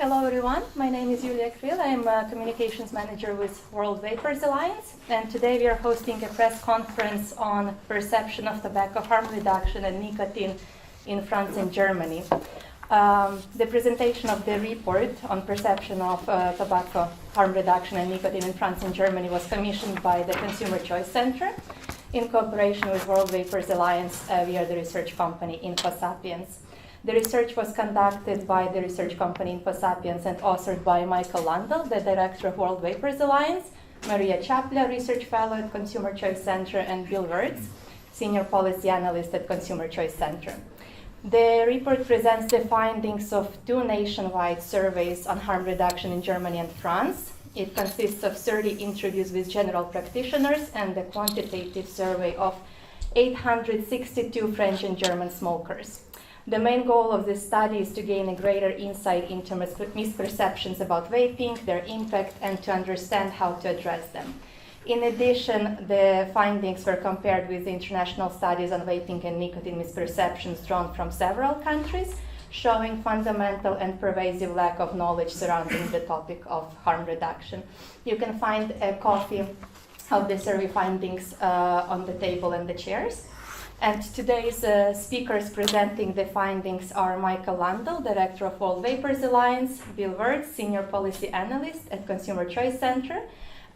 Hello everyone, my name is Julia Krill. I'm a communications manager with World Vapers Alliance, and today we are hosting a press conference on perception of tobacco harm reduction and nicotine in France and Germany. The presentation of the report on perception of tobacco harm reduction and nicotine in France and Germany was commissioned by the Consumer Choice Center in cooperation with World Vapers Alliance via the research company InfoSapiens. The research was conducted by the research company InfoSapiens and authored by Michael Landel, the director of World Vapers Alliance, Maria Chapla, research fellow at Consumer Choice Center, and Bill Wirtz, senior policy analyst at Consumer Choice Center. The report presents the findings of two nationwide surveys on harm reduction in Germany and France. It consists of 30 interviews with general practitioners and a quantitative survey of 862 French and German smokers. The main goal of this study is to gain a greater insight into misperceptions about vaping, their impact, and to understand how to address them. In addition, the findings were compared with international studies on vaping and nicotine misperceptions drawn from several countries, showing fundamental and pervasive lack of knowledge surrounding the topic of harm reduction. You can find a copy of the survey findings on the table and the chairs. And today's speakers presenting the findings are Michael Landel, Director of World Vapers Alliance, Bill Wirtz, Senior Policy Analyst at Consumer Choice Center,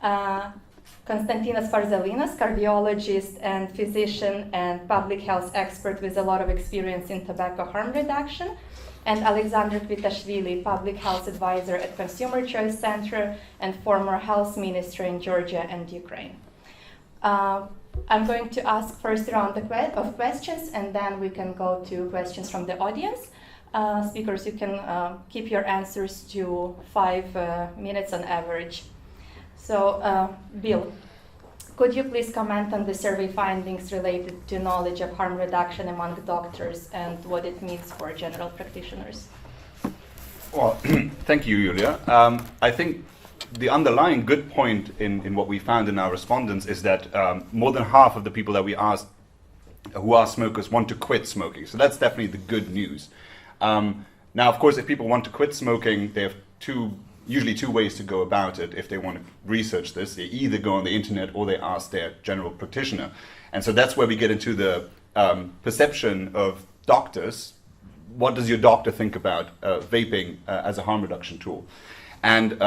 Konstantinos Farzalinas, cardiologist and physician and public health expert with a lot of experience in tobacco harm reduction, and Alexander Kvitashvili, public health advisor at Consumer Choice Center and former health minister in Georgia and Ukraine. I'm going to ask first round of questions, and then we can go to questions from the audience. Speakers, you can keep your answers to 5 minutes on average. So, Bill, could you please comment on the survey findings related to knowledge of harm reduction among doctors and what it means for general practitioners? Well, thank you, Julia. I think the underlying good point in what we found in our respondents is that more than half of the people that we asked who are smokers want to quit smoking. So that's definitely the good news. Now, of course, if people want to quit smoking, they have usually two ways to go about it. If they want to research this, they either go on the internet or they ask their general practitioner. And so that's where we get into the perception of doctors. What does your doctor think about vaping as a harm reduction tool? And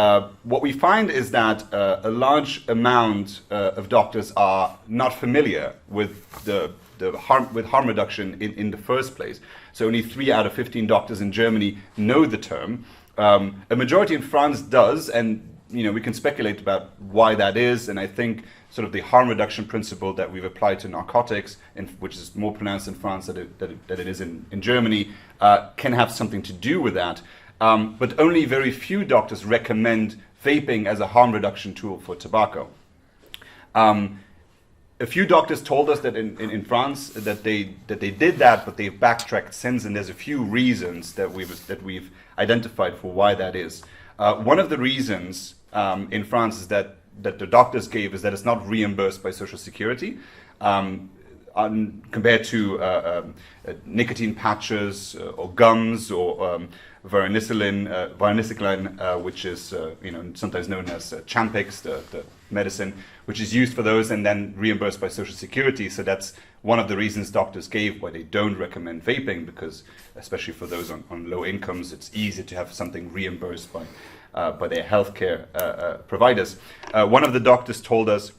what we find is that a large amount of doctors are not familiar with harm reduction in the first place. So only 3 out of 15 doctors in Germany know the term. A majority in France does, and we can speculate about why that is. And I think sort of the harm reduction principle that we've applied to narcotics, which is more pronounced in France than it is in Germany, can have something to do with that. But only very few doctors recommend vaping as a harm reduction tool for tobacco. A few doctors told us that in France that they did that, but they've backtracked since, and there's a few reasons that we've identified for why that is. One of the reasons in France is that the doctors gave is that it's not reimbursed by Social Security. Compared to nicotine patches or gums or varenicline, which is sometimes known as Champix, the medicine, which is used for those and then reimbursed by Social Security. So that's one of the reasons doctors gave why they don't recommend vaping, because especially for those on low incomes, it's easier to have something reimbursed by their healthcare providers. One of the doctors told us,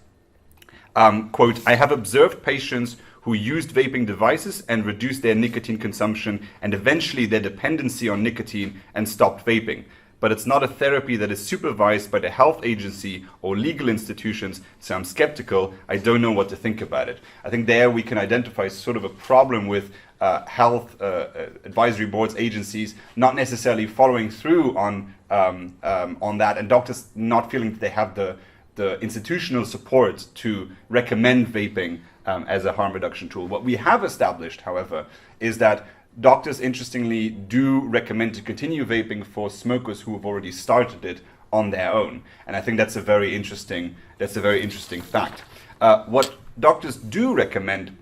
quote, "I have observed patients who used vaping devices and reduced their nicotine consumption and eventually their dependency on nicotine and stopped vaping. But it's not a therapy that is supervised by the health agency or legal institutions, so I'm skeptical. I don't know what to think about it." I think there we can identify sort of a problem with health advisory boards, agencies, not necessarily following through on that, and doctors not feeling that they have the institutional support to recommend vaping as a harm reduction tool. What we have established, however, is that doctors, interestingly, do recommend to continue vaping for smokers who have already started it on their own, and I think that's a very interesting fact. What doctors do recommend,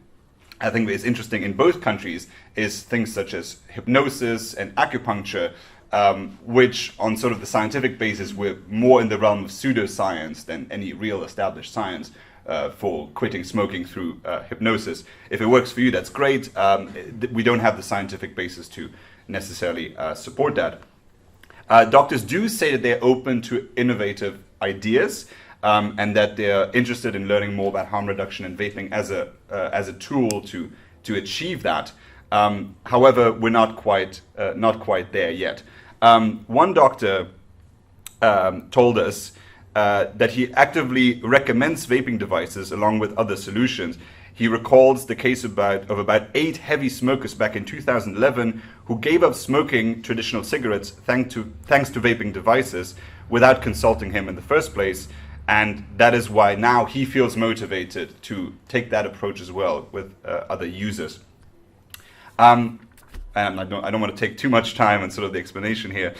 I think is interesting in both countries, is things such as hypnosis and acupuncture, which on sort of the scientific basis were more in the realm of pseudoscience than any real established science for quitting smoking through hypnosis. If it works for you, that's great. We don't have the scientific basis to necessarily support that. Doctors do say that they're open to innovative ideas and that they're interested in learning more about harm reduction and vaping as a tool to achieve that. However, we're not quite there yet. One doctor told us that he actively recommends vaping devices along with other solutions. He recalls the case of about 8 heavy smokers back in 2011 who gave up smoking traditional cigarettes thanks to vaping devices without consulting him in the first place. And that is why now he feels motivated to take that approach as well with other users. And I don't want to take too much time on sort of the explanation here.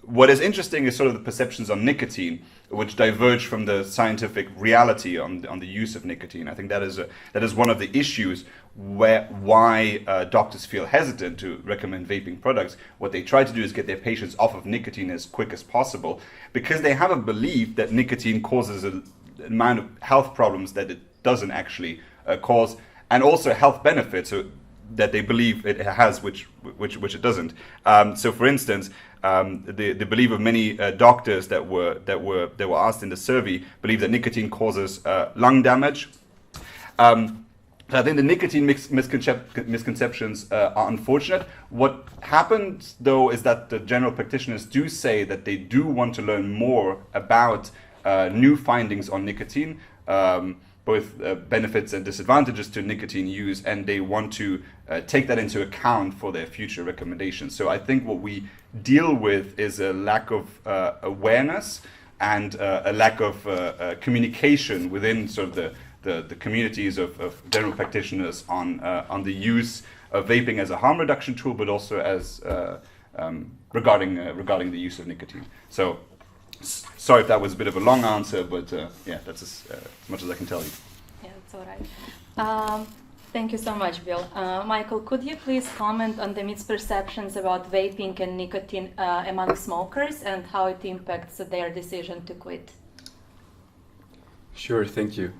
What is interesting is sort of the perceptions on nicotine, which diverge from the scientific reality on the use of nicotine. I think that is one of the issues why doctors feel hesitant to recommend vaping products. What they try to do is get their patients off of nicotine as quick as possible, because they have a belief that nicotine causes an amount of health problems that it doesn't actually cause, and also health benefits that they believe it has, which it doesn't. So, for instance, the belief of many doctors that were asked in the survey believe that nicotine causes lung damage. So I think the nicotine misconceptions are unfortunate. What happens, though, is that the general practitioners do say that they do want to learn more about new findings on nicotine, both benefits and disadvantages to nicotine use, and they want to take that into account for their future recommendations. So I think what we deal with is a lack of awareness and a lack of communication within sort of the communities of general practitioners on the use of vaping as a harm reduction tool, but also as regarding the use of nicotine. So. Sorry if that was a bit of a long answer, but yeah, that's as much as I can tell you. Yeah, that's all right. Thank you so much, Bill. Michael, could you please comment on the misperceptions about vaping and nicotine among smokers and how it impacts their decision to quit? Sure, thank you.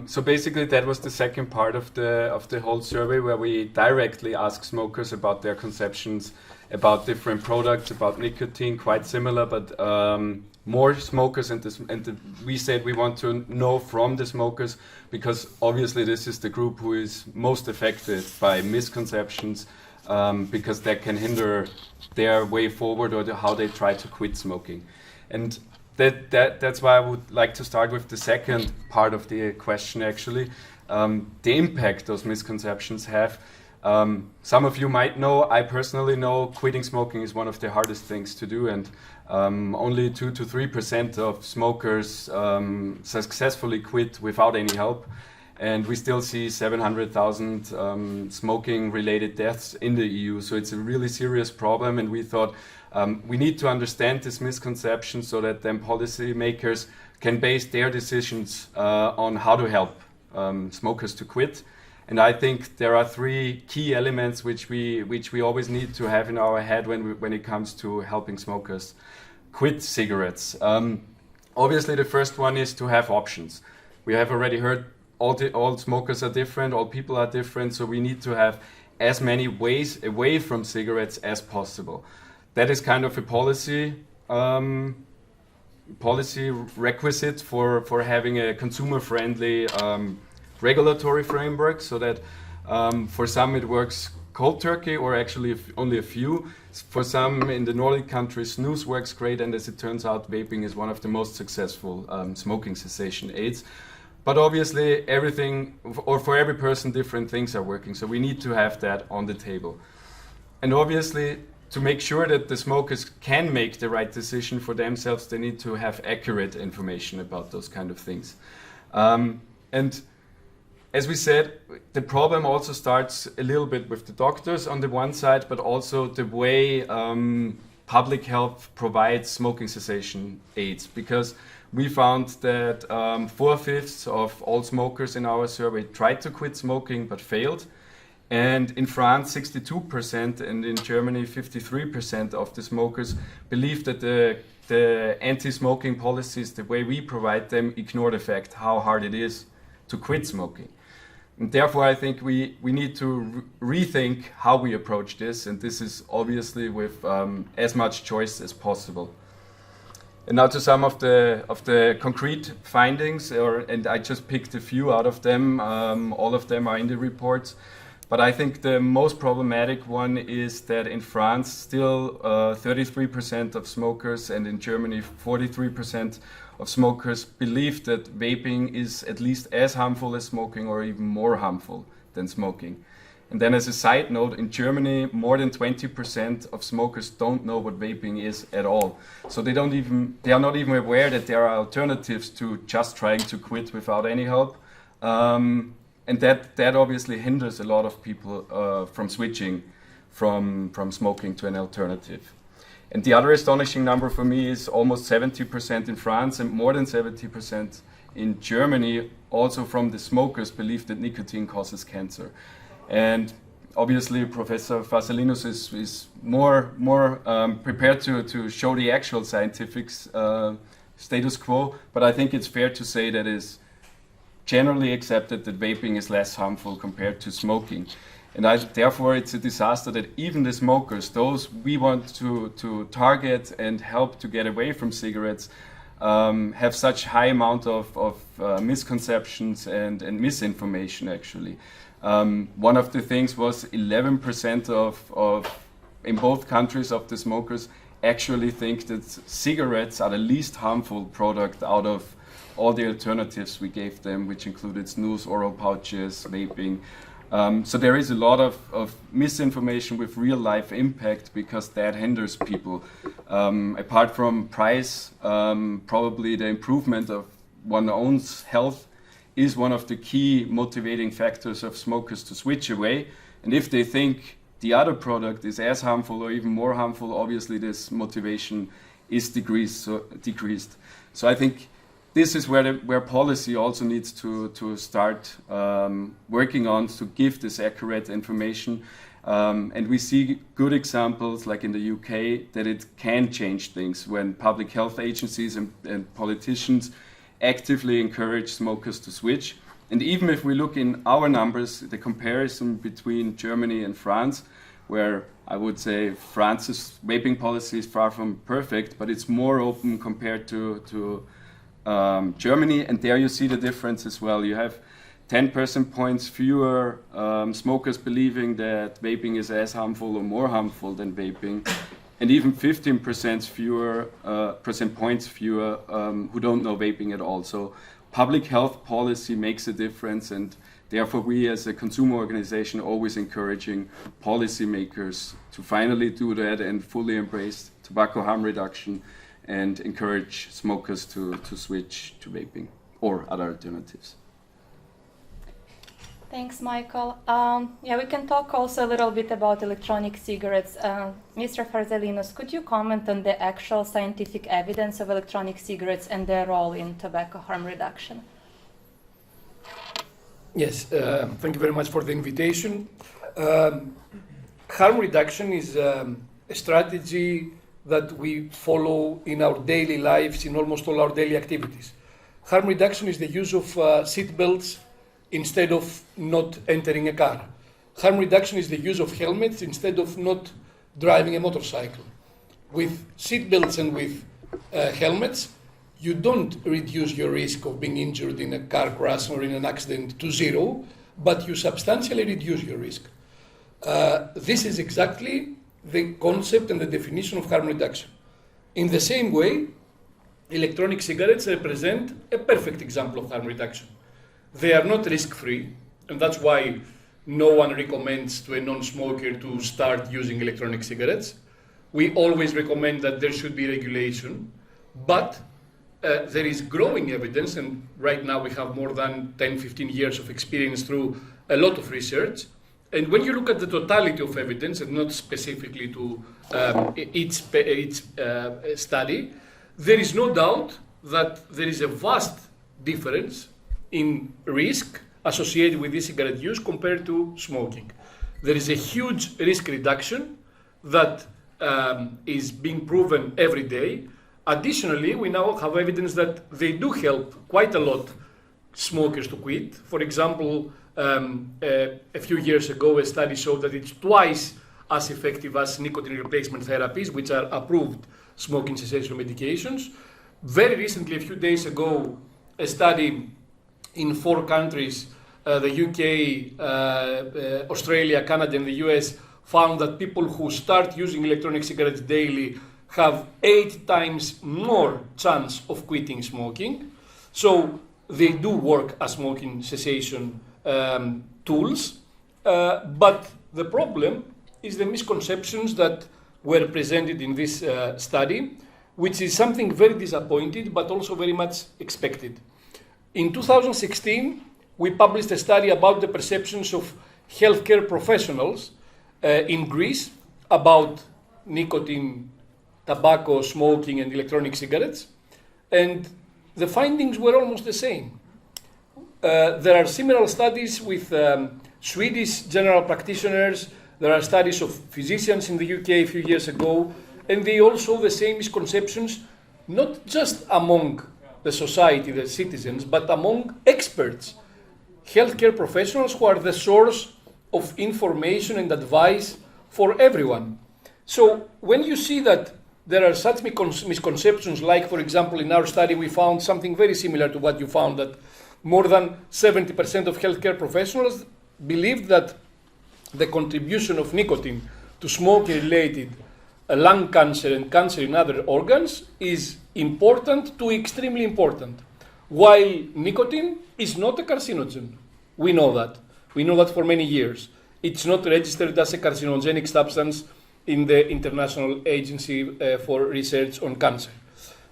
So basically, that was the second part of the whole survey, where we directly ask smokers about their conceptions about different products, about nicotine, quite similar, but more smokers, we said we want to know from the smokers, because obviously this is the group who is most affected by misconceptions, because that can hinder their way forward or how they try to quit smoking. And that's why I would like to start with the second part of the question, actually, the impact those misconceptions have. Some of you might know, I personally know, quitting smoking is one of the hardest things to do, and only 2 to 3% of smokers successfully quit without any help. And we still see 700,000 smoking-related deaths in the EU, so it's a really serious problem, and we thought we need to understand this misconception so that then policymakers can base their decisions on how to help smokers to quit. And I think there are 3 key elements which we always need to have in our head when it comes to helping smokers quit cigarettes. Obviously, the first one is to have options. We have already heard all smokers are different, all people are different, so we need to have as many ways away from cigarettes as possible. That is kind of a policy requisite for having a consumer-friendly regulatory framework, so that for some it works cold turkey, or actually only a few. For some in the Nordic countries, snus works great, and as it turns out, vaping is one of the most successful smoking cessation aids. But obviously everything, or for every person, different things are working, so we need to have that on the table. And obviously, to make sure that the smokers can make the right decision for themselves, they need to have accurate information about those kind of things. And as we said, the problem also starts a little bit with the doctors on the one side, but also the way public health provides smoking cessation aids. Because we found that 4/5 of all smokers in our survey tried to quit smoking but failed. And in France, 62%, and in Germany, 53% of the smokers believe that the anti-smoking policies, the way we provide them, ignore the fact how hard it is to quit smoking. And therefore, I think we need to rethink how we approach this, and this is obviously with as much choice as possible. And now to some of the concrete findings, and I just picked a few out of them. All of them are in the reports. But I think the most problematic one is that in France, still 33% of smokers, and in Germany, 43% of smokers believe that vaping is at least as harmful as smoking or even more harmful than smoking. And then as a side note, in Germany, more than 20% of smokers don't know what vaping is at all. So they are not even aware that there are alternatives to just trying to quit without any help. And that obviously hinders a lot of people from switching from smoking to an alternative. And the other astonishing number for me is almost 70% in France and more than 70% in Germany, also from the smokers, believe that nicotine causes cancer. And obviously Professor Faselinos is more prepared to show the actual scientific status quo, but I think it's fair to say that it's generally accepted that vaping is less harmful compared to smoking. And therefore it's a disaster that even the smokers, those we want to target and help to get away from cigarettes, have such high amount of misconceptions and misinformation actually. One of the things was 11% of in both countries of the smokers actually think that cigarettes are the least harmful product out of all the alternatives we gave them, which included snus, oral pouches, vaping. So there is a lot of misinformation with real life impact because that hinders people. Apart from price, probably the improvement of one's own health is one of the key motivating factors of smokers to switch away. And if they think the other product is as harmful or even more harmful, obviously this motivation is decreased. So I think this is where policy also needs to start working on to give this accurate information. And we see good examples, like in the UK, that it can change things when public health agencies and politicians actively encourage smokers to switch. And even if we look in our numbers, the comparison between Germany and France, where I would say France's vaping policy is far from perfect, but it's more open compared to Germany, and there you see the difference as well. You have 10 percentage points fewer smokers believing that vaping is as harmful or more harmful than vaping, and even 15% fewer percentage points fewer who don't know vaping at all. So public health policy makes a difference, and therefore we as a consumer organization always encouraging policymakers to finally do that and fully embrace tobacco harm reduction and encourage smokers to switch to vaping or other alternatives. Thanks, Michael. We can talk also a little bit about electronic cigarettes. Mr. Farzelinos, could you comment on the actual scientific evidence of electronic cigarettes and their role in tobacco harm reduction? Yes, thank you very much for the invitation. Harm reduction is a strategy that we follow in our daily lives, in almost all our daily activities. Harm reduction is the use of seat belts instead of not entering a car. Harm reduction is the use of helmets instead of not driving a motorcycle. With seat belts and with helmets, you don't reduce your risk of being injured in a car crash or in an accident to zero, but you substantially reduce your risk. This is exactly the concept and the definition of harm reduction. In the same way, electronic cigarettes represent a perfect example of harm reduction. They are not risk-free, and that's why no one recommends to a non-smoker to start using electronic cigarettes. We always recommend that there should be regulation, but there is growing evidence, and right now we have more than 10-15 years of experience through a lot of research. And when you look at the totality of evidence, and not specifically to each study, there is no doubt that there is a vast difference in risk associated with e-cigarette use compared to smoking. There is a huge risk reduction that is being proven every day. Additionally, we now have evidence that they do help quite a lot smokers to quit. For example, a few years ago, a study showed that it's twice as effective as nicotine replacement therapies, which are approved smoking cessation medications. Very recently, a few days ago, a study in 4 countries, the UK, Australia, Canada, and the US, found that people who start using electronic cigarettes daily have 8 times more chance of quitting smoking. So they do work as smoking cessation tools. But the problem is the misconceptions that were presented in this study, which is something very disappointing, but also very much expected. In 2016, we published a study about the perceptions of healthcare professionals in Greece about nicotine, tobacco, smoking, and electronic cigarettes. And the findings were almost the same. There are similar studies with Swedish general practitioners. There are studies of physicians in the UK a few years ago, and they all show the same misconceptions, not just among the society, the citizens, but among experts, healthcare professionals who are the source of information and advice for everyone. So when you see that there are such misconceptions, like, for example, in our study, we found something very similar to what you found, that more than 70% of healthcare professionals believed that the contribution of nicotine to smoke-related lung cancer and cancer in other organs is important to extremely important, while nicotine is not a carcinogen. We know that. We know that for many years. It's not registered as a carcinogenic substance in the International Agency for Research on Cancer.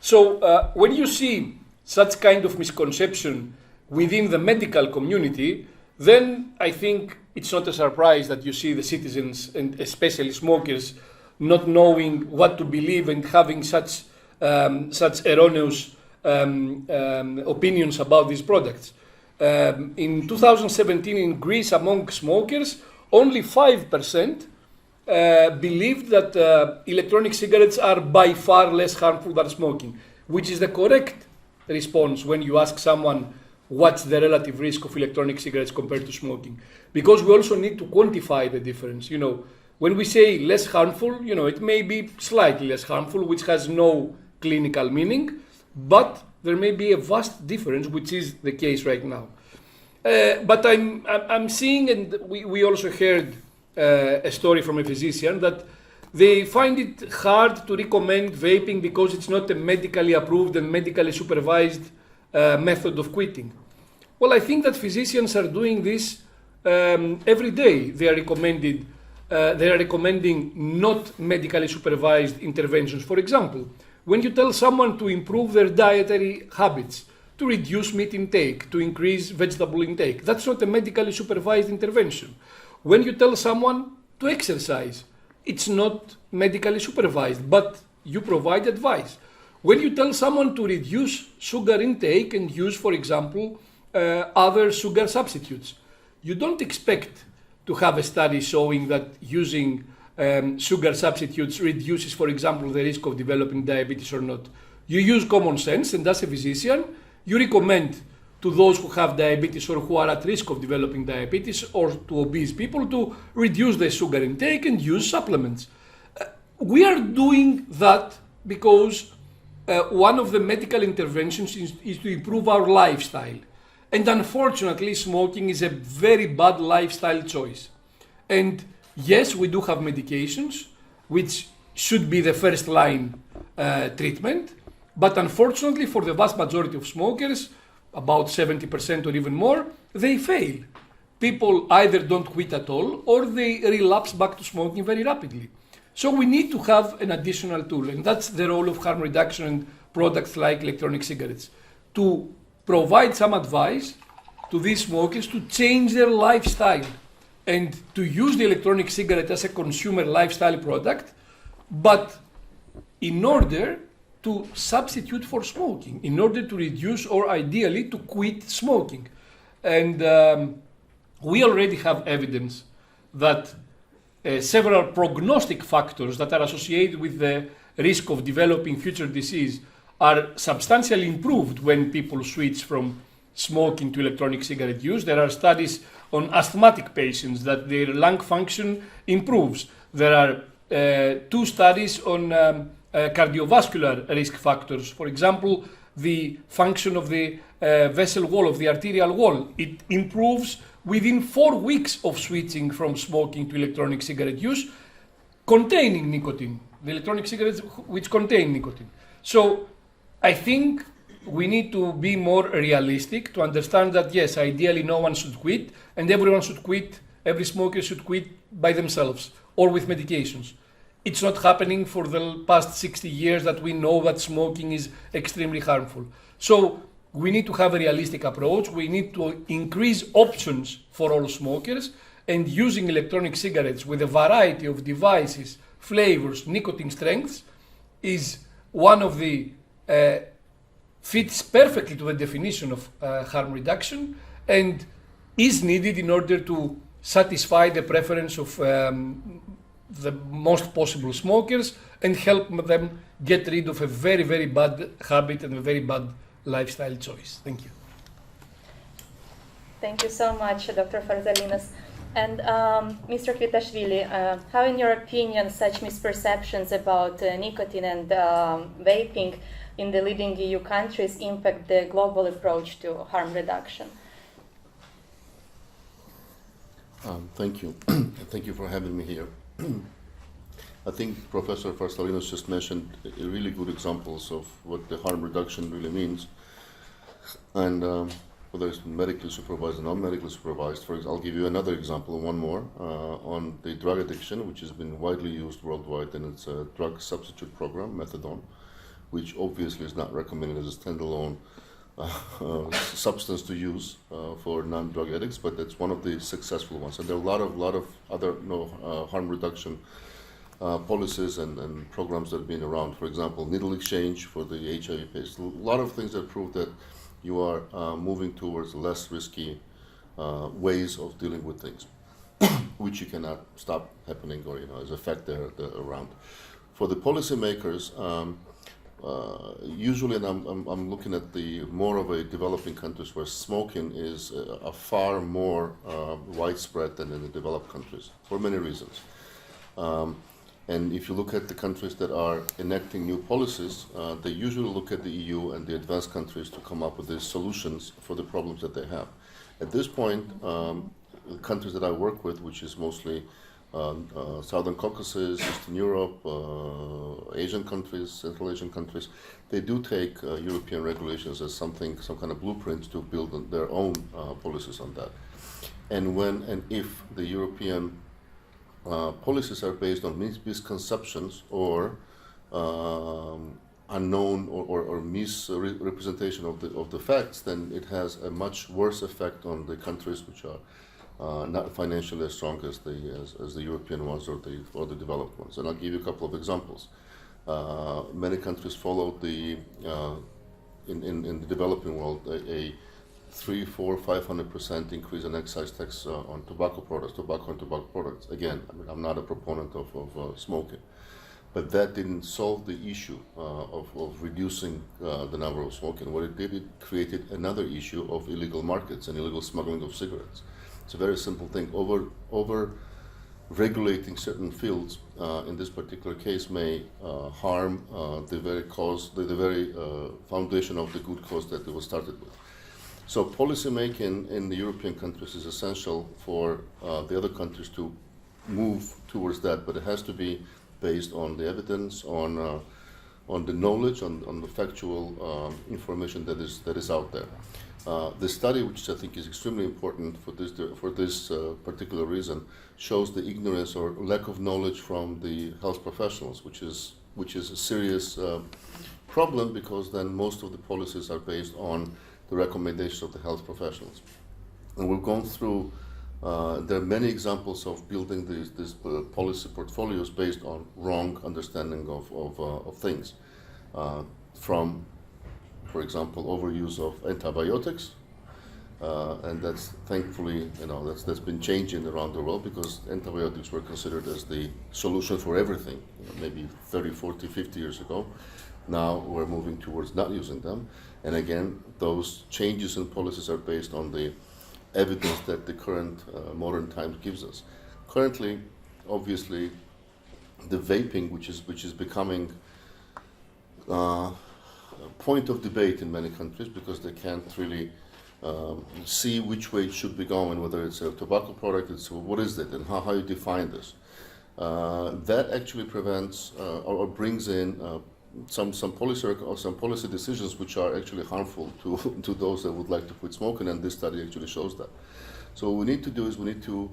So when you see such kind of misconception within the medical community, then I think it's not a surprise that you see the citizens, and especially smokers, not knowing what to believe and having such erroneous opinions about these products. In 2017 in Greece, among smokers, only 5% believed that electronic cigarettes are by far less harmful than smoking, which is the correct response when you ask someone what's the relative risk of electronic cigarettes compared to smoking. Because we also need to quantify the difference. You know, when we say less harmful, you know, it may be slightly less harmful, which has no clinical meaning, but there may be a vast difference, which is the case right now. But I'm seeing, and we also heard a story from a physician, that they find it hard to recommend vaping because it's not a medically approved and medically supervised method of quitting. Well, I think that physicians are doing this every day. They are recommending not medically supervised interventions. For example, when you tell someone to improve their dietary habits, to reduce meat intake, to increase vegetable intake, that's not a medically supervised intervention. When you tell someone to exercise, it's not medically supervised, but you provide advice. When you tell someone to reduce sugar intake and use, for example, other sugar substitutes, you don't expect to have a study showing that using sugar substitutes reduces, for example, the risk of developing diabetes or not. You use common sense, and as a physician, you recommend to those who have diabetes or who are at risk of developing diabetes, or to obese people, to reduce their sugar intake and use supplements. We are doing that because one of the medical interventions is to improve our lifestyle. And unfortunately, smoking is a very bad lifestyle choice. And yes, we do have medications, which should be the first line treatment. But unfortunately, for the vast majority of smokers, about 70% or even more, they fail. People either don't quit at all, or they relapse back to smoking very rapidly. So we need to have an additional tool, and that's the role of harm reduction and products like electronic cigarettes, to provide some advice to these smokers to change their lifestyle and to use the electronic cigarette as a consumer lifestyle product, but in order to substitute for smoking, in order to reduce or ideally to quit smoking. And we already have evidence that several prognostic factors that are associated with the risk of developing future disease are substantially improved when people switch from smoking to electronic cigarette use. There are studies on asthmatic patients that their lung function improves. There are 2 studies on cardiovascular risk factors. For example, the function of the vessel wall, of the arterial wall, it improves within 4 weeks of switching from smoking to electronic cigarette use containing nicotine, the electronic cigarettes which contain nicotine. So I think we need to be more realistic to understand that, yes, ideally no one should quit, and everyone should quit, every smoker should quit by themselves or with medications. It's not happening for the past 60 years that we know that smoking is extremely harmful. So we need to have a realistic approach. We need to increase options for all smokers, and using electronic cigarettes with a variety of devices, flavors, nicotine strengths is one of the fits perfectly to the definition of harm reduction and is needed in order to satisfy the preference of the most possible smokers and help them get rid of a very, very bad habit and a very bad lifestyle choice. Thank you. Thank you so much, Dr. Farzalinos. And Mr. Kvitashvili, how, in your opinion, such misperceptions about nicotine and vaping in the leading EU countries impact the global approach to harm reduction? Thank you. Thank you for having me here. I think Professor Farzalinos just mentioned really good examples of what the harm reduction really means, and whether it's medically supervised or non-medically supervised. For example, I'll give you another example, one more, on the drug addiction, which has been widely used worldwide, and it's a drug substitute program, methadone, which obviously is not recommended as a standalone substance to use for non-drug addicts, but it's one of the successful ones. And there are a lot of other harm reduction policies and programs that have been around. For example, needle exchange for the HIV patients. A lot of things that prove that you are moving towards less risky ways of dealing with things, which you cannot stop happening or as a fact they're around. For the policymakers, usually, and I'm looking at the more of a developing countries where smoking is a far more widespread than in the developed countries for many reasons. And if you look at the countries that are enacting new policies, they usually look at the EU and the advanced countries to come up with the solutions for the problems that they have. At this point, the countries that I work with, which is mostly Southern Caucasus, Eastern Europe, Asian countries, Central Asian countries, they do take European regulations as some kind of blueprint to build their own policies on that. And when and if the European policies are based on misconceptions or unknown or misrepresentation of the facts, then it has a much worse effect on the countries which are not financially as strong as the European ones or the developed ones. And I'll give you a couple of examples. Many countries followed in the developing world a 300%, 400%, 500% increase in excise tax on tobacco and tobacco products. Again, I'm not a proponent of smoking, but that didn't solve the issue of reducing the number of smoking. What it did, it created another issue of illegal markets and illegal smuggling of cigarettes. It's a very simple thing. Over regulating certain fields in this particular case may harm the very foundation of the good cause that it was started with. So policy making in the European countries is essential for the other countries to move towards that, but it has to be based on the evidence, on the knowledge, on the factual information that is out there. The study, which I think is extremely important for this particular reason, shows the ignorance or lack of knowledge from the health professionals, which is a serious problem, because then most of the policies are based on the recommendations of the health professionals. And we've gone through, there are many examples of building these policy portfolios based on wrong understanding of things. From, for example, overuse of antibiotics, And that's thankfully, that's been changing around the world, because antibiotics were considered as the solution for everything, maybe 30, 40, 50 years ago. Now we're moving towards not using them. And again, those changes in policies are based on the evidence that the current modern times gives us. Currently, obviously, the vaping, which is becoming a point of debate in many countries, because they can't really see which way it should be going, whether it's a tobacco product, what is it, and how you define this. That actually prevents or brings in some policy decisions which are actually harmful to those that would like to quit smoking, and this study actually shows that. So what we need to do is we need to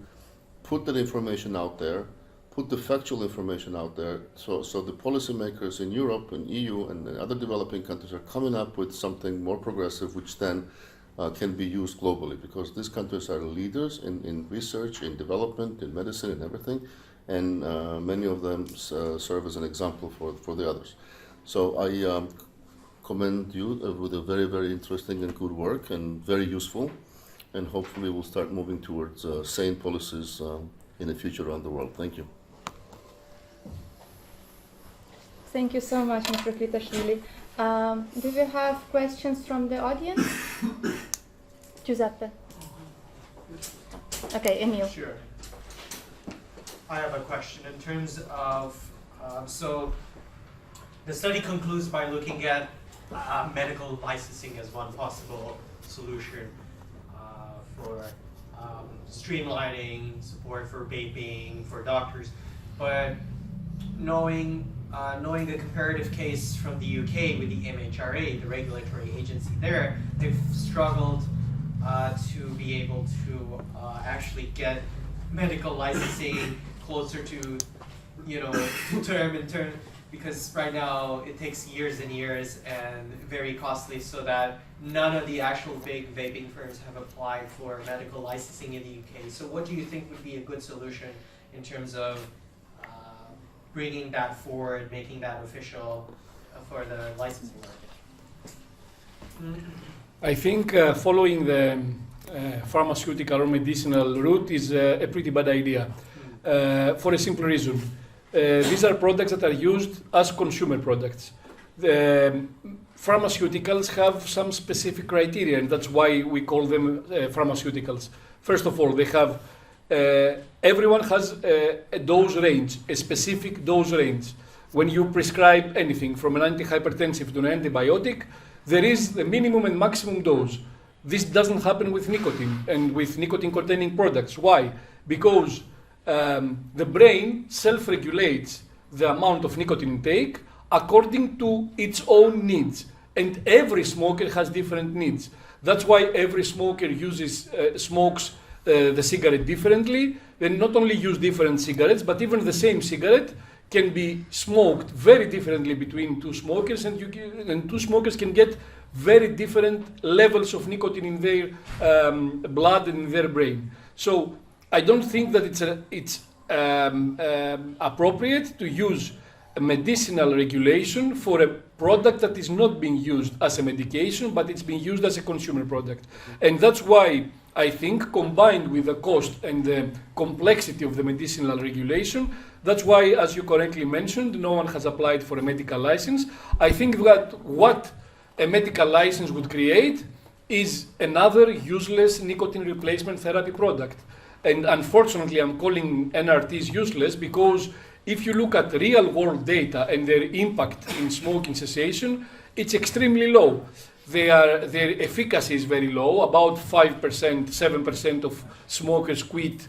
put that information out there, put the factual information out there, so the policymakers in Europe and EU and other developing countries are coming up with something more progressive, which then can be used globally, because these countries are leaders in research, in development, in medicine, in everything, and many of them serve as an example for the others. So I commend you with a very, very interesting and good work, and very useful, and hopefully we'll start moving towards sane policies in the future around the world. Thank you. Thank you so much, Mr. Kvitashvili. Do we have questions from the audience? Giuseppe. Okay, Emil. Sure. I have a question in terms of, so the study concludes by looking at medical licensing as one possible solution for streamlining support for vaping, for doctors, but knowing the comparative case from the UK with the MHRA, the regulatory agency there, they've struggled to be able to actually get medical licensing closer to, term in term, because right now it takes years and years and very costly, so that none of the actual big vaping firms have applied for medical licensing in the UK. So what do you think would be a good solution in terms of bringing that forward, making that official for the licensing market? I think following the pharmaceutical or medicinal route is a pretty bad idea, for a simple reason. These are products that are used as consumer products. The pharmaceuticals have some specific criteria, and that's why we call them pharmaceuticals. First of all, they have everyone has a dose range, a specific dose range. When you prescribe anything from an antihypertensive to an antibiotic, there is the minimum and maximum dose. This doesn't happen with nicotine and with nicotine-containing products. Why? Because the brain self-regulates the amount of nicotine intake according to its own needs. And every smoker has different needs. That's why every smoker smokes the cigarette differently. They not only use different cigarettes, but even the same cigarette can be smoked very differently between two smokers, and two smokers can get very different levels of nicotine in their blood and in their brain. So I don't think that it's appropriate to use a medicinal regulation for a product that is not being used as a medication, but it's being used as a consumer product. And that's why I think, combined with the cost and the complexity of the medicinal regulation, that's why, as you correctly mentioned, no one has applied for a medical license. I think that what a medical license would create is another useless nicotine replacement therapy product. And unfortunately, I'm calling NRTs useless because if you look at real world data and their impact in smoking cessation, it's extremely low. Their efficacy is very low, about 5%, 7% of smokers quit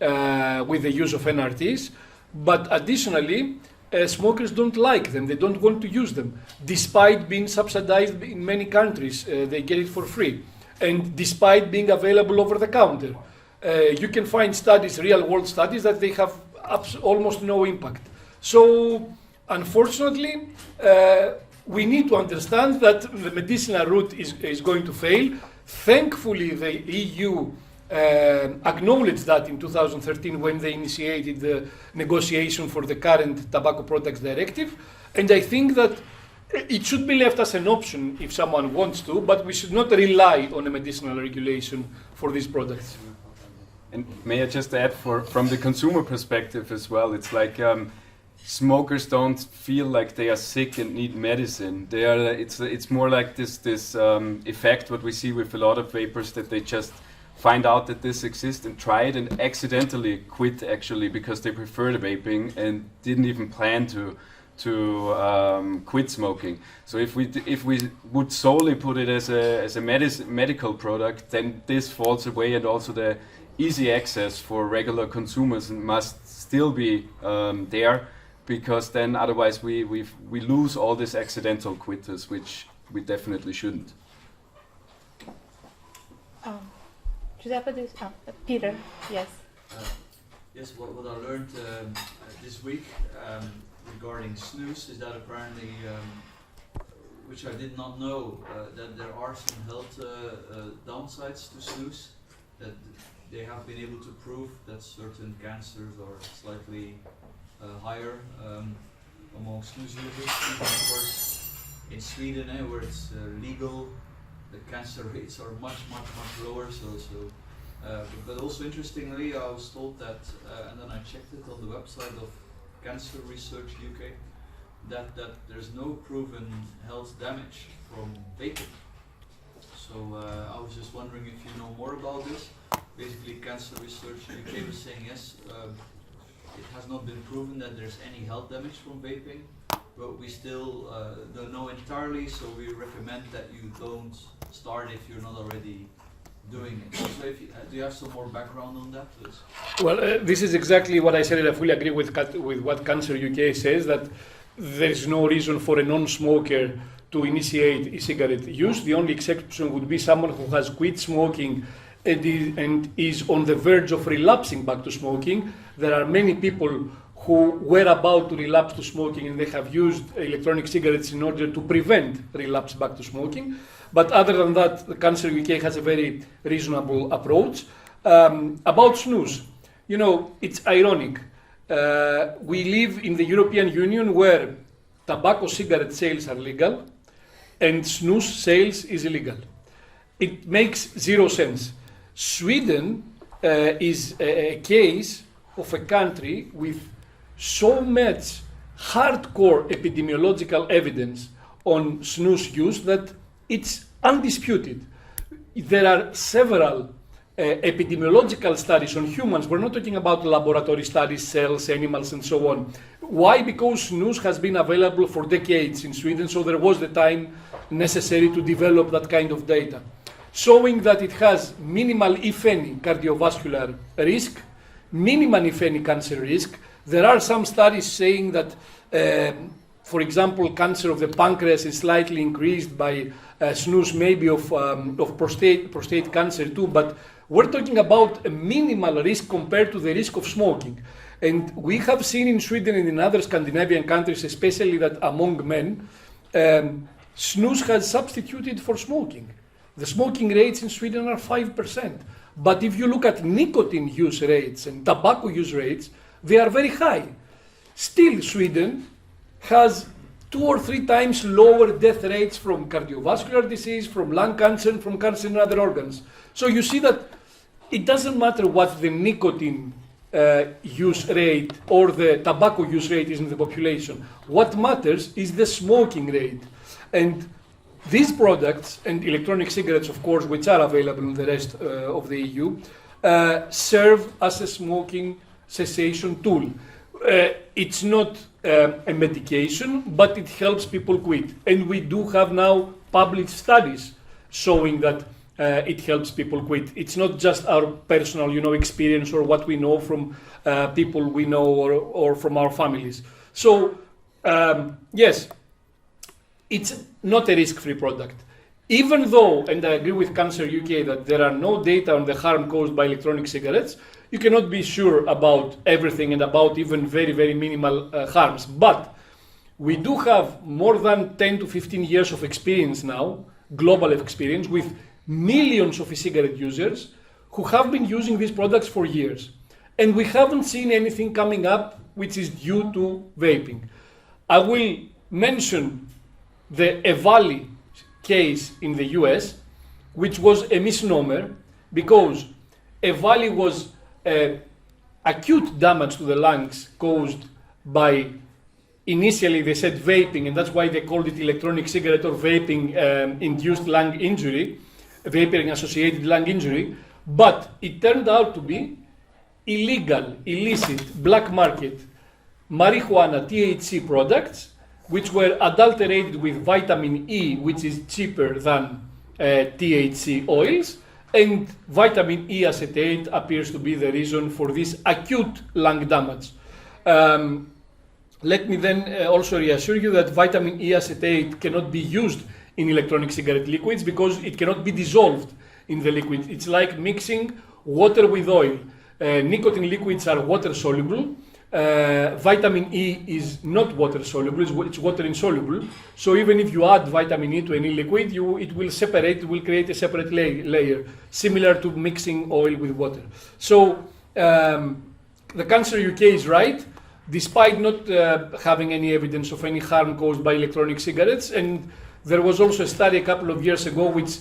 with the use of NRTs. But additionally, smokers don't like them, they don't want to use them. Despite being subsidized in many countries, they get it for free. And despite being available over the counter. You can find studies, real world studies, that they have almost no impact. So, unfortunately, we need to understand that the medicinal route is going to fail. Thankfully, the EU acknowledged that in 2013 when they initiated the negotiation for the current Tobacco Products Directive. And I think that It should be left as an option if someone wants to, but we should not rely on a medicinal regulation for these products. And may I just add, from the consumer perspective as well, it's like smokers don't feel like they are sick and need medicine. They are. It's more like this effect what we see with a lot of vapers, that they just find out that this exists and try it and accidentally quit actually because they prefer the vaping and didn't even plan to quit smoking. So if we would solely put it as a medical product, then this falls away, and also the easy access for regular consumers must still be there, because then otherwise we lose all these accidental quitters, which we definitely shouldn't. Giuseppe, Peter, yes. Yes, what I learned this week regarding snus is that apparently, which I did not know, that there are some health downsides to snus, that they have been able to prove that certain cancers are slightly higher among snus users. Even of course in Sweden, where it's legal, the cancer rates are much lower. But also interestingly, I was told that, and then I checked it on the website of Cancer Research UK, that there's no proven health damage from vaping. So I was just wondering if you know more about this. Basically, Cancer Research UK was saying yes, it has not been proven that there's any health damage from vaping, but we still don't know entirely, so we recommend that you don't start if you're not already doing it. So do you have some more background on that, please? Well, this is exactly what I said, and I fully agree with what Cancer UK says, that there is no reason for a non-smoker to initiate e-cigarette use. The only exception would be someone who has quit smoking and is on the verge of relapsing back to smoking. There are many people who were about to relapse to smoking and they have used electronic cigarettes in order to prevent relapse back to smoking. But other than that, the Cancer UK has a very reasonable approach. About snus, you know, it's ironic. We live in the European Union where tobacco cigarette sales are legal and snus sales is illegal. It makes zero sense. Sweden is a case of a country with so much hardcore epidemiological evidence on snus use that it's undisputed. There are several epidemiological studies on humans. We're not talking about laboratory studies, cells, animals, and so on. Why? Because snus has been available for decades in Sweden, so there was the time necessary to develop that kind of data, showing that it has minimal, if any, cardiovascular risk, minimal, if any, cancer risk. There are some studies saying that, for example, cancer of the pancreas is slightly increased by snus, maybe of prostate cancer too, but we're talking about a minimal risk compared to the risk of smoking. And we have seen in Sweden and in other Scandinavian countries, especially that among men, snus has substituted for smoking. The smoking rates in Sweden are 5%. But if you look at nicotine use rates and tobacco use rates, they are very high. Still, Sweden has 2 or 3 times lower death rates from cardiovascular disease, from lung cancer, and from cancer in other organs. So you see that it doesn't matter what the nicotine use rate or the tobacco use rate is in the population. What matters is the smoking rate. And these products, and electronic cigarettes, of course, which are available in the rest of the EU, serve as a smoking cessation tool. It's not a medication, but it helps people quit. And we do have now published studies showing that it helps people quit. It's not just our personal, experience or what we know from people we know or from our families. So, yes, it's not a risk-free product. Even though, and I agree with Cancer UK, that there are no data on the harm caused by electronic cigarettes, you cannot be sure about everything and about even very, very minimal harms. But we do have more than 10 to 15 years of experience now, global experience, with millions of e-cigarette users who have been using these products for years. And we haven't seen anything coming up which is due to vaping. I will mention the EVALI case in the US, which was a misnomer because EVALI was acute damage to the lungs caused by, initially they said vaping, and that's why they called it electronic cigarette or vaping induced lung injury, vaping associated lung injury, but it turned out to be illegal, illicit, black market marijuana THC products, which were adulterated with vitamin E, which is cheaper than THC oils, and vitamin E acetate appears to be the reason for this acute lung damage. Let me then also reassure you that vitamin E acetate cannot be used in electronic cigarette liquids because it cannot be dissolved in the liquid. It's like mixing water with oil. Nicotine liquids are water soluble. Vitamin E is not water soluble, it's water insoluble. So even if you add vitamin E to any liquid, it will separate, it will create a separate layer, similar to mixing oil with water. So the Cancer UK is right, despite not having any evidence of any harm caused by electronic cigarettes. And there was also a study a couple of years ago which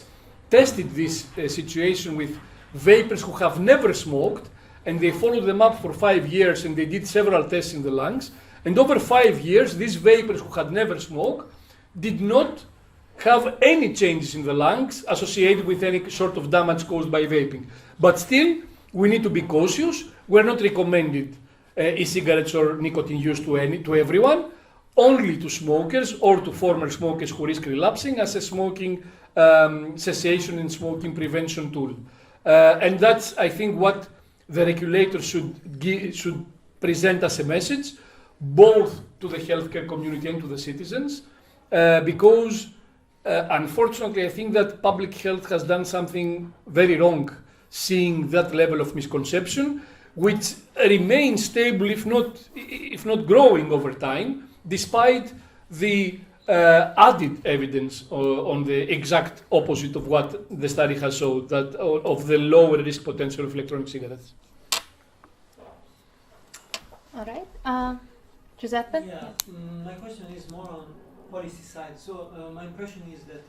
tested this situation with vapers who have never smoked, and they followed them up for 5 years, and they did several tests in the lungs. And over 5 years, these vapers who had never smoked did not have any changes in the lungs associated with any sort of damage caused by vaping. But still, we need to be cautious. We're not recommended e-cigarettes or nicotine use to everyone, only to smokers or to former smokers who risk relapsing as a smoking cessation and smoking prevention tool. And that's, I think, what the regulator should present as a message, both to the healthcare community and to the citizens, because unfortunately I think that public health has done something very wrong, seeing that level of misconception, which remains stable, if not growing over time, despite the added evidence on the exact opposite of what the study has showed, that of the lower risk potential of electronic cigarettes. All right, Giuseppe? Yeah, my question is more on policy side. So my impression is that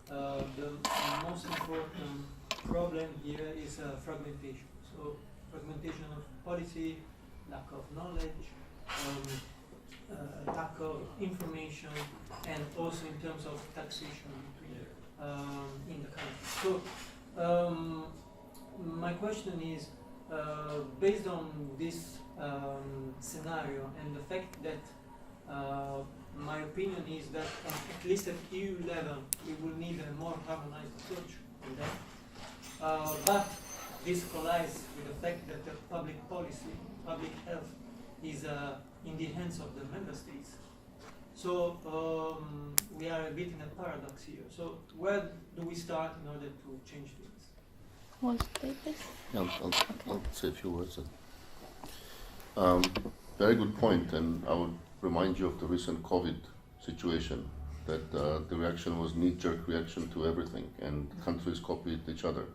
the most important problem here is fragmentation. So fragmentation of policy, lack of knowledge, lack of information, and also in terms of taxation in the country. So my question is, based on this scenario and the fact that my opinion is that at least at EU level we will need a more harmonized approach on that. But this collides with the fact that the public policy, public health is in the hands of the member states. So we are a bit in a paradox here. So where do we start in order to change things? Want to take this? Yeah, I'll say a few words. Very good point, and I would remind you of the recent COVID situation, that the reaction was knee-jerk reaction to everything, and countries copied each other.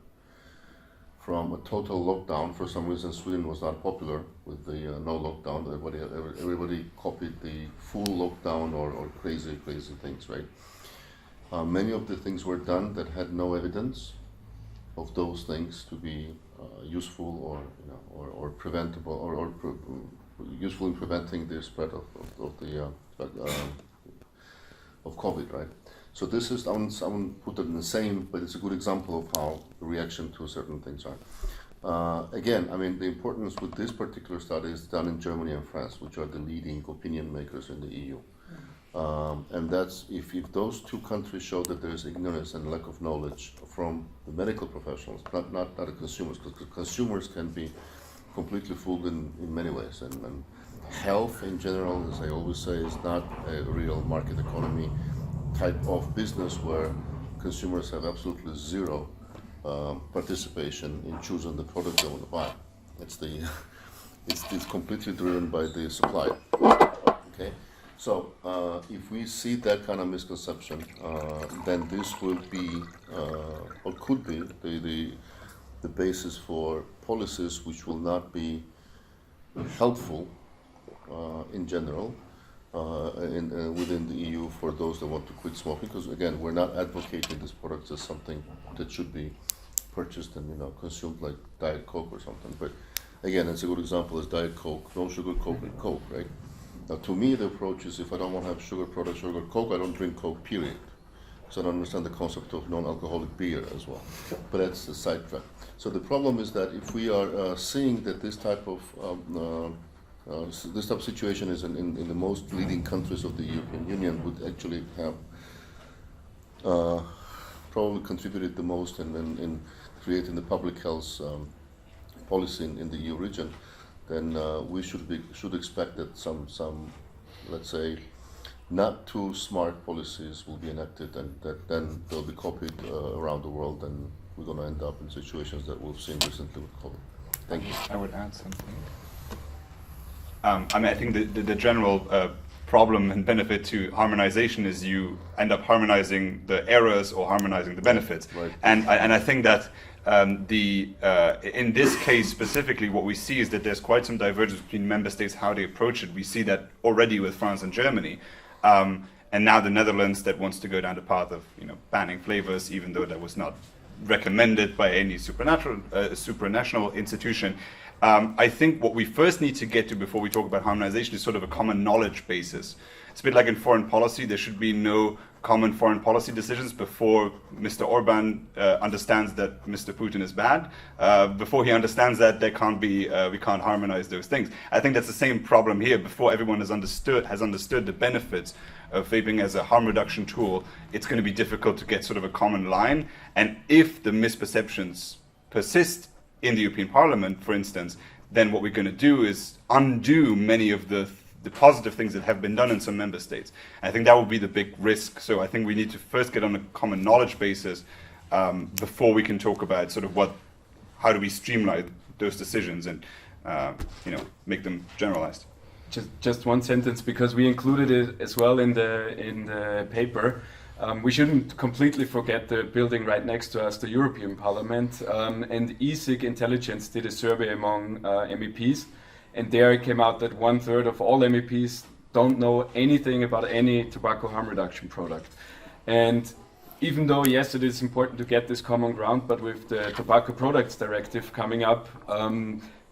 From a total lockdown, for some reason Sweden was not popular with the no lockdown. Everybody copied the full lockdown or crazy things, right? Many of the things were done that had no evidence of those things to be useful or preventable or useful in preventing the spread of COVID, right? So this is, I won't put it in the same, but it's a good example of how the reaction to certain things are. Again, I mean, the importance with this particular study is done in Germany and France, which are the leading opinion makers in the EU. And that's, if those two countries show that there is ignorance and lack of knowledge from the medical professionals, not the consumers, because consumers can be completely fooled in many ways. And health in general, as I always say, is not a real market economy type of business where consumers have absolutely zero participation in choosing the product they want to buy. It's completely driven by the supply. Okay, so if we see that kind of misconception, then this will be or could be the basis for policies which will not be helpful in general, within the EU for those that want to quit smoking. Because again, we're not advocating this product as something that should be purchased and consumed like Diet Coke or something. But again, it's a good example is Diet Coke, no sugar Coke and Coke, right? Now, to me, the approach is if I don't want to have sugar products, sugar Coke, I don't drink Coke, period. So I don't understand the concept of non-alcoholic beer as well. But that's the sidetrack. So the problem is that if we are seeing that this type of situation is in the most leading countries of the European Union, would actually have probably contributed the most in creating the public health policy in the EU region, then we should expect that some let's say not too smart policies will be enacted, and that then they'll be copied around the world, and we're going to end up in situations that we've seen recently with COVID. Thank you. I would add something. I think the general problem and benefit to harmonization is you end up harmonizing the errors or harmonizing the benefits. Right. And I think that in this case specifically, what we see is that there's quite some divergence between member states how they approach it. We see that already with France and Germany, and now the Netherlands that wants to go down the path of banning flavors, even though that was not recommended by any supranational institution. I think what we first need to get to before we talk about harmonization is sort of a common knowledge basis. It's a bit like in foreign policy. There should be no common foreign policy decisions before Mr. Orban understands that Mr. Putin is bad. Before he understands that there can't be, we can't harmonize those things. I think that's the same problem here. Before everyone has understood the benefits of vaping as a harm reduction tool, it's going to be difficult to get sort of a common line. And if the misperceptions persist in the European Parliament, for instance, then what we're going to do is undo many of the positive things that have been done in some member states. I think that would be the big risk. So I think we need to first get on a common knowledge basis before we can talk about sort of how do we streamline those decisions and make them generalized. Just one sentence, because we included it as well in the paper. We shouldn't completely forget the building right next to us, the European Parliament, and ESIG Intelligence did a survey among MEPs, and there it came out that 1/3 of all MEPs don't know anything about any tobacco harm reduction product. And even though, yes, it is important to get this common ground, but with the Tobacco Products Directive coming up,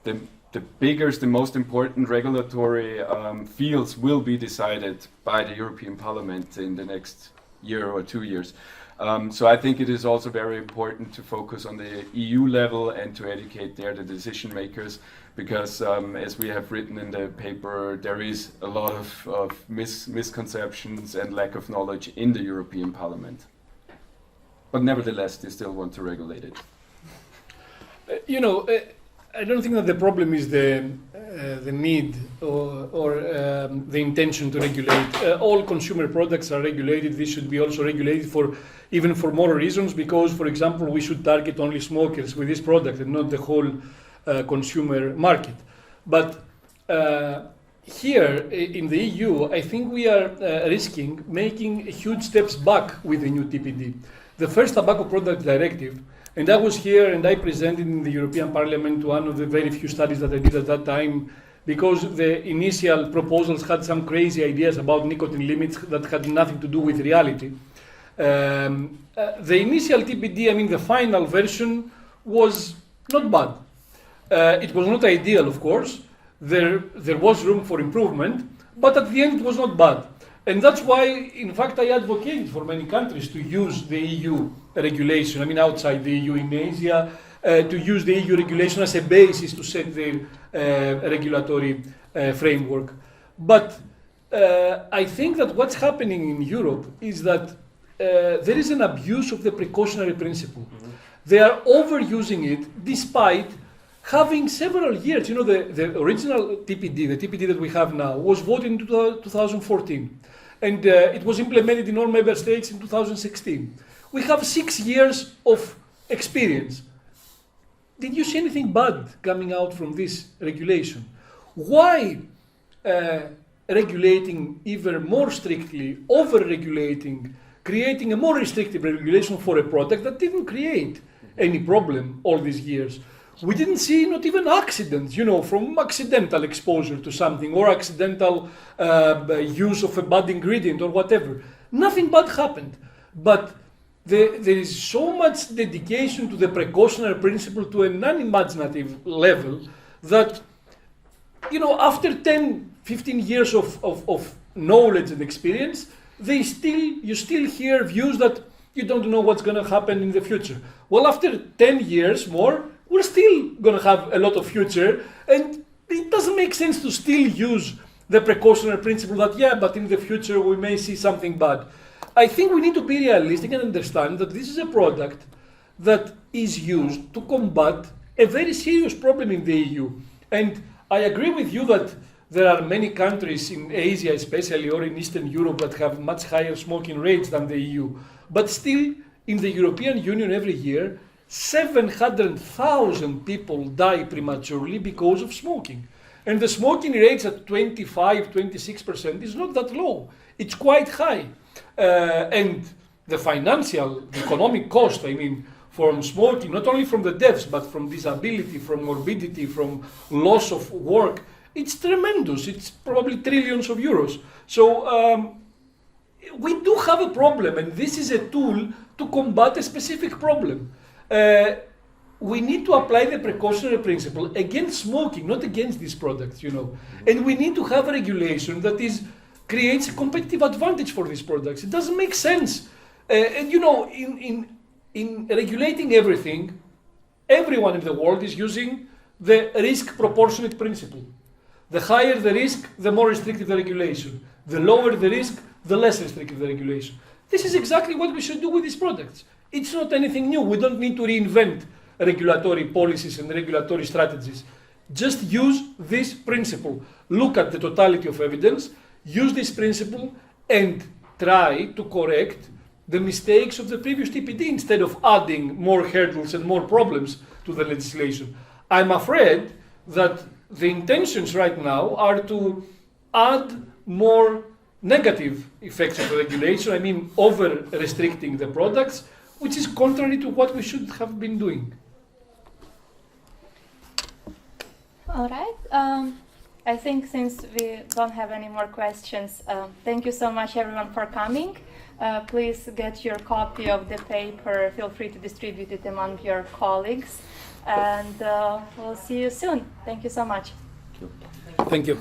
the most important regulatory fields will be decided by the European Parliament in the next year or 2 years. So I think it is also very important to focus on the EU level and to educate there the decision makers, because as we have written in the paper, there is a lot of misconceptions and lack of knowledge in the European Parliament. But nevertheless, they still want to regulate it. I don't think that the problem is the need or the intention to regulate. All consumer products are regulated. This should be also regulated even for more reasons, because, for example, we should target only smokers with this product and not the whole consumer market. But here in the EU, I think we are risking making huge steps back with the new TPD. The first Tobacco Product Directive, and I was here and I presented in the European Parliament one of the very few studies that I did at that time, because the initial proposals had some crazy ideas about nicotine limits that had nothing to do with reality. The initial TPD, the final version, was not bad. It was not ideal, of course. There was room for improvement, but at the end it was not bad. And that's why, in fact, I advocated for many countries to use the EU regulation, outside the EU, in Asia, to use the EU regulation as a basis to set their regulatory framework. But I think that what's happening in Europe is that there is an abuse of the precautionary principle. Mm-hmm. They are overusing it despite having several years. The original TPD, the TPD that we have now, was voted in 2014. And it was implemented in all member states in 2016. We have 6 years of experience. Did you see anything bad coming out from this regulation? Why regulating even more strictly, over-regulating, creating a more restrictive regulation for a product that didn't create any problem all these years? we didn't see not even accidents, from accidental exposure to something or accidental use of a bad ingredient or whatever. Nothing bad happened. But there is so much dedication to the precautionary principle to an unimaginative level that, after 10, 15 years of knowledge and experience, you still hear views that you don't know what's going to happen in the future. Well, after 10 years more, we're still going to have a lot of future, and it doesn't make sense to still use the precautionary principle that, but in the future we may see something bad. I think we need to be realistic and understand that this is a product that is used to combat a very serious problem in the EU. And I agree with you that there are many countries in Asia especially, or in Eastern Europe, that have much higher smoking rates than the EU. But still, in the European Union every year, 700,000 people die prematurely because of smoking. And the smoking rates at 25, 26% is not that low. It's quite high. And the financial, the economic cost, from smoking, not only from the deaths, but from disability, from morbidity, from loss of work, it's tremendous. It's probably trillions of euros. So we do have a problem, and this is a tool to combat a specific problem. We need to apply the precautionary principle against smoking, not against these products, And we need to have a regulation that creates a competitive advantage for these products. It doesn't make sense. In regulating everything, everyone in the world is using the risk proportionate principle. The higher the risk, the more restrictive the regulation. The lower the risk, the less restrictive the regulation. This is exactly what we should do with these products. It's not anything new. We don't need to reinvent regulatory policies and regulatory strategies. Just use this principle. Look at the totality of evidence, use this principle, and try to correct the mistakes of the previous TPD instead of adding more hurdles and more problems to the legislation. I'm afraid that the intentions right now are to add more negative effects of the regulation, over-restricting the products, which is contrary to what we should have been doing. All right. I think since we don't have any more questions, thank you so much everyone for coming. Please get your copy of the paper. Feel free to distribute it among your colleagues. And we'll see you soon. Thank you so much. Thank you.